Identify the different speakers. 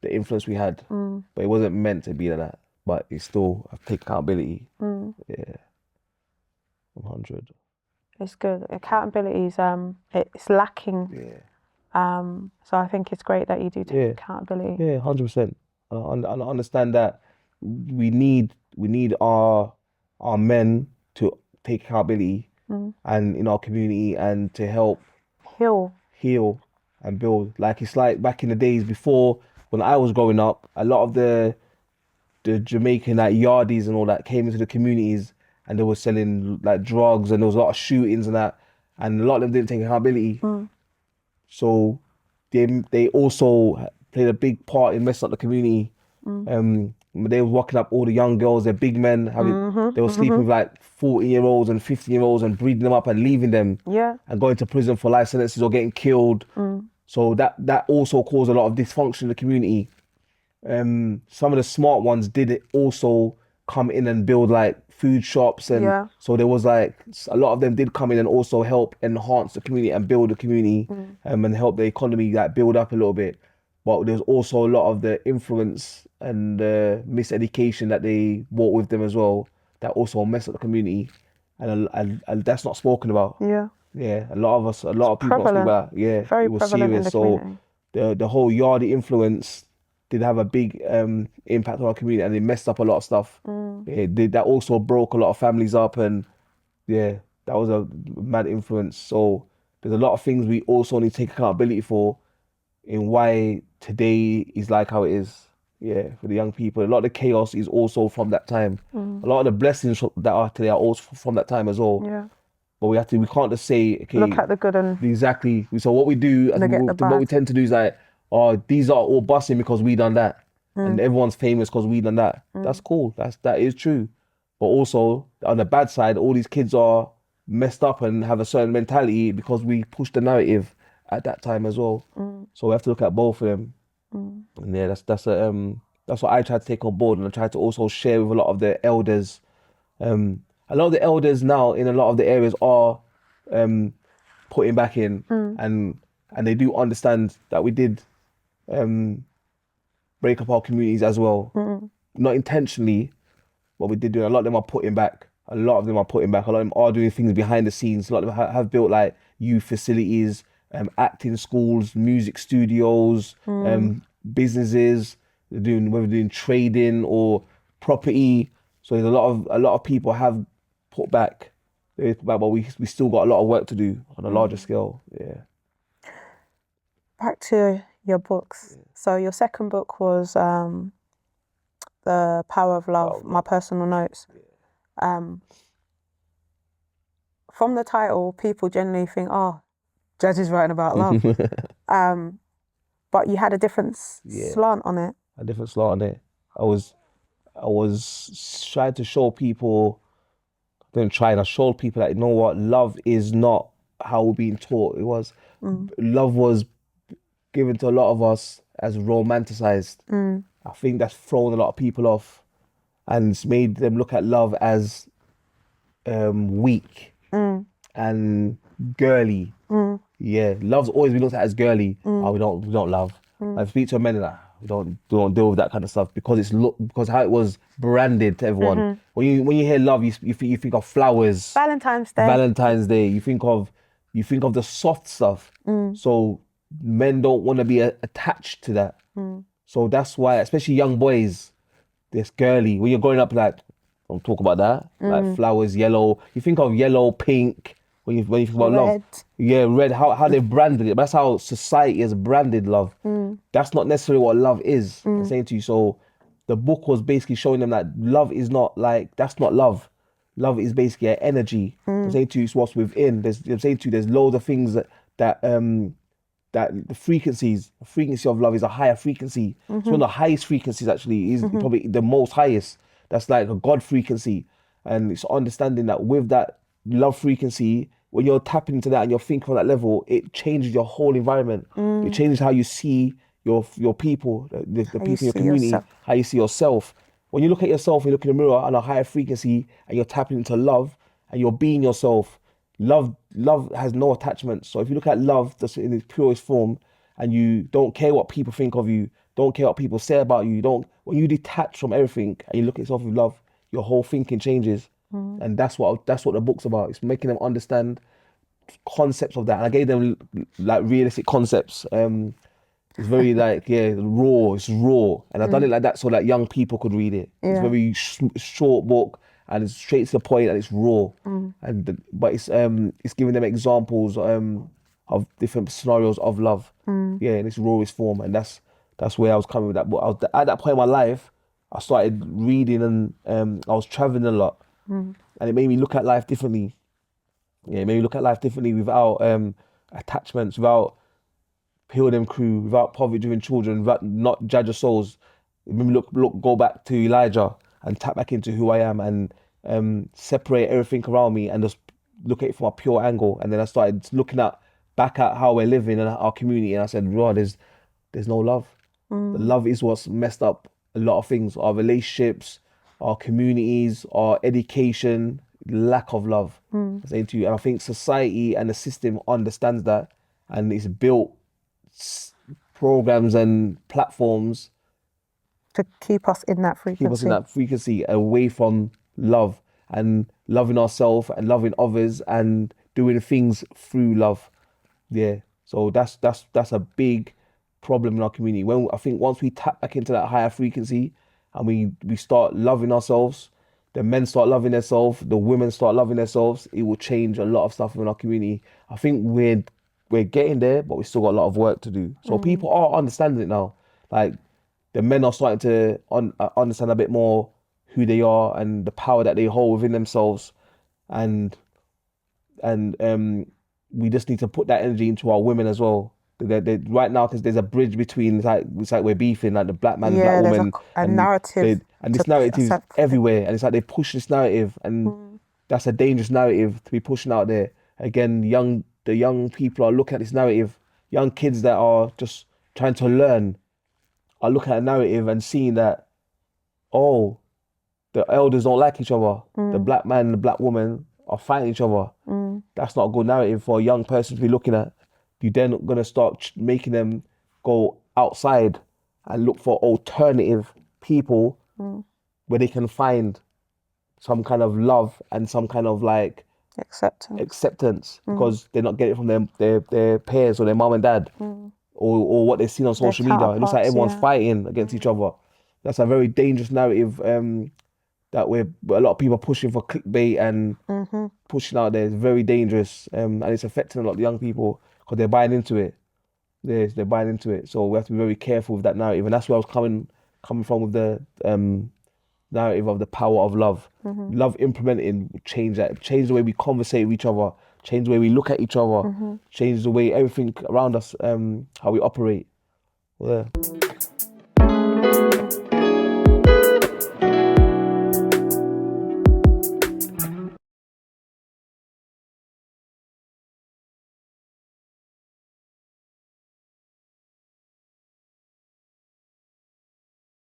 Speaker 1: the influence we had, but it wasn't meant to be like that. But it's still, I take accountability. Yeah, 100.
Speaker 2: It's good. Accountability is it's lacking.
Speaker 1: Yeah.
Speaker 2: So I think it's great that you do take
Speaker 1: Yeah.
Speaker 2: accountability.
Speaker 1: Yeah, 100%. I understand that we need our men to take accountability and in our community and to help heal and build. Like it's like back in the days before when I was growing up, a lot of the Jamaican like yardies and all that came into the communities and they were selling like drugs and there was a lot of shootings and that, and a lot of them didn't take accountability. So they also played a big part in messing up the community. They were walking up all the young girls, they're big men, they were sleeping with like 14-year-olds and 15-year-olds and breeding them up and leaving them and going to prison for life sentences or getting killed. So that also caused a lot of dysfunction in the community. Some of the smart ones did it also come in and build like food shops, and so there was like a lot of them did come in and also help enhance the community and build the community, and help the economy like build up a little bit. But there's also a lot of the influence and miseducation that they brought with them as well that also mess up the community, and that's not spoken about. Yeah, a lot of people don't speak about that. Yeah,
Speaker 2: Very
Speaker 1: it was
Speaker 2: prevalent in
Speaker 1: serious.
Speaker 2: the
Speaker 1: So
Speaker 2: community.
Speaker 1: the whole Yardie influence did have a big impact on our community, and it messed up a lot of stuff. That also broke a lot of families up, and yeah, that was a mad influence. So there's a lot of things we also need to take accountability for in why today is like how it is. Yeah, for the young people, a lot of the chaos is also from that time. A lot of the blessings that are today are also from that time as well. But we can't just say, okay,
Speaker 2: Look at the good and
Speaker 1: exactly. So what we do, what we tend to do is like, oh, these are all busting because we done that, and everyone's famous because we done that. That's cool. That is true. But also on the bad side, all these kids are messed up and have a certain mentality because we pushed the narrative at that time as well. So we have to look at both of them. And yeah, that's what I try to take on board, and I try to also share with a lot of the elders. A lot of the elders now in a lot of the areas are putting back in, and they do understand that we did break up our communities as well. Not intentionally, but we did do it. A lot of them are putting back. A lot of them are putting back. A lot of them are doing things behind the scenes. A lot of them have built like youth facilities, acting schools, music studios, businesses. They're doing whether they're doing trading or property. So there's a lot of people have put back. They put back, but we still got a lot of work to do on a larger scale. Yeah.
Speaker 2: Back to your books. So your second book was The Power of Love, My Personal Notes. From the title, people generally think, oh, Jazz is writing about love. But you had a different slant on it.
Speaker 1: A different slant on it. I was trying to show people, I showed people that, you know what, love is not how we're being taught. Love was given to a lot of us as romanticized. I think that's thrown a lot of people off, and it's made them look at love as weak and girly. Yeah, love's always been looked at as girly. Oh, we don't love. I speak to men like, we don't deal with that kind of stuff because because how it was branded to everyone. When you hear love, you think of flowers,
Speaker 2: Valentine's Day.
Speaker 1: You think of the soft stuff. So men don't want to be attached to that. So that's why, especially young boys, this girly. When you're growing up, like, don't talk about that. Like flowers, yellow. You think of yellow, pink. When you think about love, yeah, red. How they branded it. That's how society has branded love. That's not necessarily what love is. I'm saying to you. So, the book was basically showing them that love is not like, that's not love. Love is basically an energy. I'm saying to you, it's what's within. I'm saying to you, there's loads of things that the frequency of love is a higher frequency. It's one of the highest frequencies actually. Is probably the most highest. That's like a God frequency, and it's understanding that with that love frequency, when you're tapping into that and you're thinking on that level, it changes your whole environment. It changes how you see your people, the people in your community, how you see yourself. When you look at yourself, you look in the mirror on a higher frequency and you're tapping into love and you're being yourself. Love has no attachment. So if you look at love that's in its purest form and you don't care what people think of you, Don't care what people say about you. Don't when you detach from everything and you look at yourself with love, your whole thinking changes. And that's what the book's about. It's making them understand concepts of that. And I gave them like realistic concepts. It's very like raw. It's raw, and I've done it like that so that young people could read it. It's very short book, and it's straight to the point, and it's raw. But it's giving them examples of different scenarios of love. Yeah, in its rawest form, and that's where I was coming with that book. At that point in my life, I started reading, and I was traveling a lot, and it made me look at life differently. Yeah, it made me look at life differently without attachments, without heal them crew, without poverty-driven children, without not judge of souls. Maybe go back to Elijah and tap back into who I am and separate everything around me and just look at it from a pure angle. And then I started looking back at how we're living in our community, and I said, "Raw, there's no love. The love is what's messed up a lot of things, our relationships, our communities, our education, lack of love." I'm saying to you, and I think society and the system understands that, and it's built programs and platforms
Speaker 2: To keep us in that
Speaker 1: keep us in
Speaker 2: frequency.
Speaker 1: that frequency away from love and loving ourselves and loving others and doing things through love. Yeah. So that's a big problem in our community. When I think once we tap back into that higher frequency and we start loving ourselves, the men start loving themselves, the women start loving themselves, it will change a lot of stuff in our community. I think we're getting there, but we still got a lot of work to do. So people are understanding it now. Like the men are starting to understand a bit more who they are and the power that they hold within themselves, and we just need to put that energy into our women as well. Right now, because there's a bridge between it's like we're beefing, like the black man,
Speaker 2: Yeah,
Speaker 1: black
Speaker 2: there's
Speaker 1: woman,
Speaker 2: a narrative
Speaker 1: and this
Speaker 2: to
Speaker 1: narrative is
Speaker 2: accept.
Speaker 1: everywhere, and it's like they push this narrative, and that's a dangerous narrative to be pushing out there. Again, the young people are looking at this narrative. Young kids that are just trying to learn are looking at a narrative and seeing that, oh, the elders don't like each other. The black man and the black woman are fighting each other. That's not a good narrative for a young person to be looking at. You're then going to start making them go outside and look for alternative people where they can find some kind of love and some kind of like acceptance because they're not getting it from their peers or their mom and dad or what they've seen on social media. It looks like everyone's fighting against each other. That's a very dangerous narrative that a lot of people are pushing for clickbait and pushing out there. It's very dangerous, and it's affecting a lot of young people because they're buying into it. They're buying into it. So we have to be very careful with that narrative, and that's where I was coming from with the narrative of the power of love. Love implementing change the way we conversate with each other, change the way we look at each other, change the way everything around us, how we operate. Yeah.